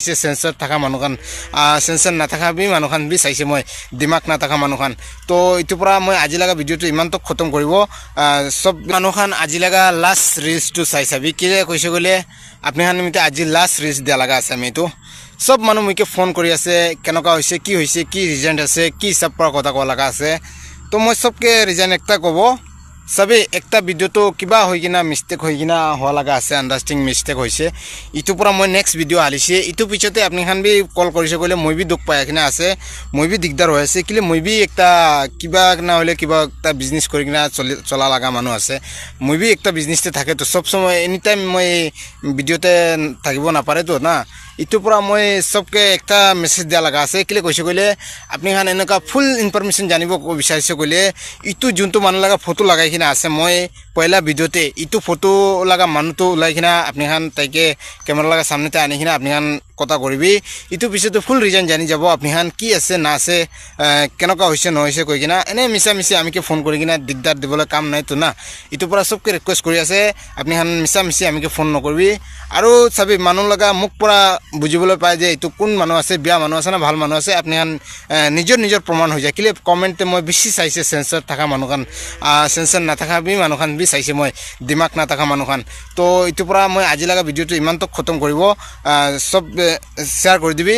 Sensor थाका मानुखान sensor नाथाका भी मानुखान भी चाइसे मैं दिमाग नाथाका मानुखान तो इतु पुरा मैं आज लगा भिडिओ तो इमान तो खत्म करिब सब मानुखान आज लगा लास्ट रील्स तो चाइ चाबि किले কৈছে গলে আপনি হান মিতে আজি লাस्ट रील्स দিয়া লাগা আছে আমি তো सब मानु मुके फोन करि আছে কেনকা হইছে কি রিজন আছে কি সব पर কথা কলা লাগা আছে तो मैं सबके रीजन एकता कबो सबै एकता भिडिओ तो किबा होइगिना मिस्टेक होइगिना हो लगा আছে अंडरस्टैंडिंग मिस्टेक होइसे इतु पुरा মই नेक्स्ट भिडिओ आलिसे इतु पिछते आपनि खान भी कॉल करिसे गले মই भी दुख पायाकिना আছে মই भी दिगदार होय আছে किले মই भी एकता किबा ना होले किबा एकता बिजनेस करिगिना चला लगा मानु আছে মই भी एकता बिजनेस ते থাকে तो सब समय एनी टाइम মই भिडिओते থাকিব না পারে তো না इतु पुरा मैं सबके एकता मेसेज दिया लगा আছে किले কৈছে গলে আপনি খান এনেকা ফুল ইনফরমেশন জানিব বিচাৰিছে গলে ইতু জুনটো মান লাগা ফটো লাগাই কিনা আছে মই পয়লা ভিডিওতে ইতু ফটো লাগা মানুটো উলাই কিনা আপনি খান তাইকে ক্যামেরা লাগা সামনেতে আনি কিনা আপনি খান কথা কৰিবি ইতু পিছতে ফুল রিজন জানি যাব আপনি খান কি আছে না আছে কেনকা হইছে নহইছে কই কিনা এনে মিছা মিছি আমিকে ফোন কৰি কিনা দিগদাৰ দিবলৈ কাম নাই তো না ইতু পুৰা सबके ৰিকোয়েস্ট কৰি আছে আপনি খান মিছা মিছি আমিকে ফোন নকৰিবি আৰু সবই মানুহ লাগা মুখ পুরা বুজিবলৈ পায় যে ইতু কোন মানুহ আছে বিয়া মানুহ আছে না ভাল মানুহ আছে আপনি খান নিজৰ প্ৰমাণ হৈ যায় কিলে কমেন্টে মই বেছি চাইছে সেন্সর থাকা মানুহখান সেন্সর না থাকা বি মানুহখান বি চাইছে মই দিমাগ না থাকা মানুহখান তো ইতু পুরা মই আজি লাগা ভিডিওটো ইমান তো খতম কৰিব সব শেয়াৰ কৰি দিবি।